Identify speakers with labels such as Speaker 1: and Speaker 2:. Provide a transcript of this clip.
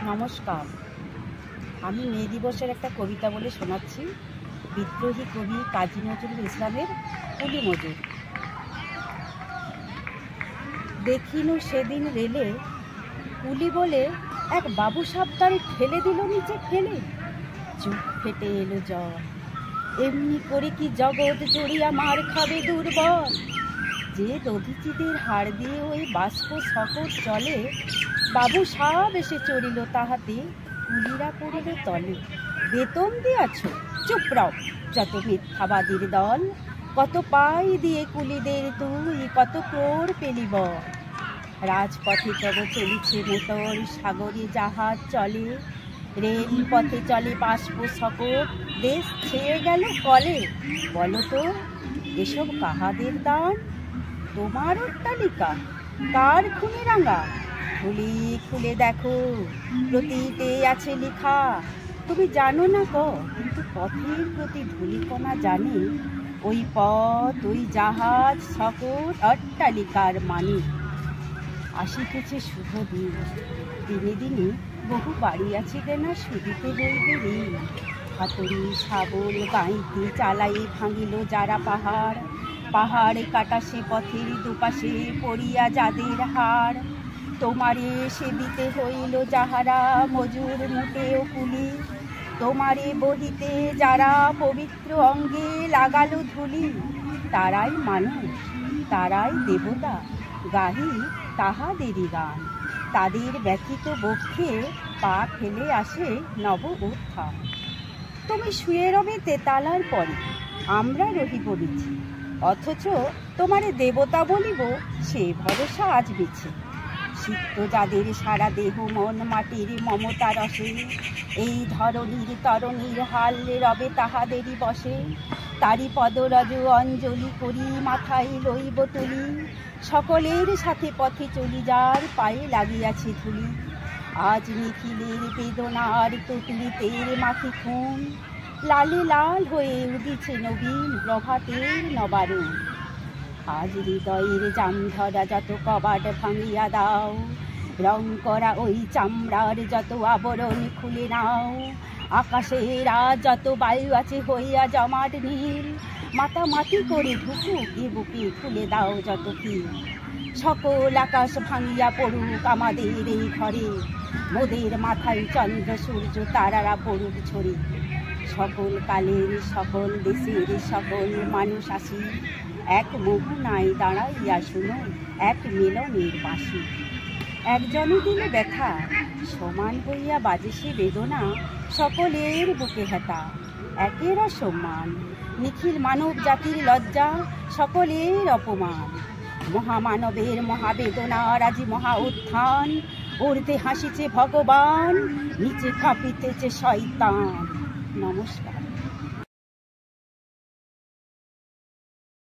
Speaker 1: নমস্কার। আমি মে দিবসের একটা কবিতা বলে শোনাচ্ছি। বিদ্রোহী কবি কাজী নজরুল ইসলামের কুলি মজুর। দেখিনু সেদিন রেলে কুলি বলে এক বাবু সাবতারে ঠেলে দিল নিচে ফেলে, চোখ ফেটে এলো জল। এমনি করে কি জগৎ জড়িয়া মার খাবে দুর্বল, যে দধিচিদের হাড় দিয়ে ওই বাষ্প সকট চলে। বাবু সাব এসে চড়িল তাহাতে, কুলিরা পড়িল তলে। বেতন দিয়াছ, চুপ রও যত মিথ্যাবাদীর দল। কত পাই দিয়ে কুলিদের তুই, কত ক্রোড় পেলি বল। রাজপথে তব চলিছে মোটর, সাগরে জাহাজ চলে। রেল পথে চলে বাষ্প সকট, দেশ ছেয়ে গেল কলে। বলো তো এসব কাহাদের দান? তোমার অট্টালিকা, কার খুনে রাঙা? খুলি খুলে দেখো, প্রতিতে আছে লেখা। তুমি জানো না কিন্তু পথের প্রতি ধূলিকণা জানে। ওই পথ, ওই জাহাজ, সকট, অট্টালিকার মানে। আসিতেছে শুভ দিন, দিনে দিনে বহু বাড়ি আছে দেনা, সুদিতে বইবে ঋণ। হাতুড়ি শাবল গাঁইতে চালাই ভাঙিল যারা পাহাড়। পাহাড়ে কাটা সে পথের দুপাশে পড়িয়া যাদের হাড়। তোমারে সে দিতে হইল যাহারা মজুর মুটে ও কুলি। তোমারে বহিতে যারা পবিত্র অঙ্গে লাগালো ধুলি। তারাই মানুষ, তারাই দেবতা, গাহি তাহাদেরই গান। তাদের ব্যথিত বক্ষে পা ফেলে আসে নব উত্থান। তুমি শুয়ে রবে তেতালার পরে, আমরা রহি পড়েছি। অথচ তোমারে দেবতা বলিব সে ভরসা আজ বিছে। সিক্ত যাদের সারা দেহ মন মাটির মমতা রসে, এই ধরনীর তরণীর হাল রবে তাহাদেরই বসে। তারি পদরজ অঞ্জলি করি মাথায় লইব তুলি। সকলের সাথে পথে চলি যার পায়ে লাগিয়াছে ধুলি। আজ নিখিলের বেদনার তুতলিতের মাথি খুন, লালে লাল হয়ে উদিছে নবীন প্রভাতের নবারুণ। আজ হৃদয়ের জামধরা যত কবাট ভাঙিয়া দাও, রং করা ওই চামড়ার যত আবরণ খুলে নাও। আকাশের আজ যত বায়ু আছে হইয়া জমাট নীল, মাতামাতি করে ঢুকুক এ বুকে খুলে দাও যত কি। সকল আকাশ ভাঙিয়া পড়ুক আমাদের এই ঘরে, মোদের মাথায় চন্দ্র সূর্য তারারা পড়ুক ছড়ে। সকল কালের সকল দেশের সকল মানুষ আসি, এক মোহনায় দাঁড়াইয়া শুনো এক মিলনের বাঁশি। একজনে দিলে ব্যথা, সমান হইয়া বাজে সে বেদনা। সকলের বুকে হেতা, একের অসম্মান। নিখিল মানব জাতির লজ্জা, সকলের অপমান। মহামানবের মহাবেদনা রাজি মহা উত্থান। ঊর্ধ্বে হাসিছে ভগবান, নিচে কাঁপিতেছে শয়তান। নমস্কার।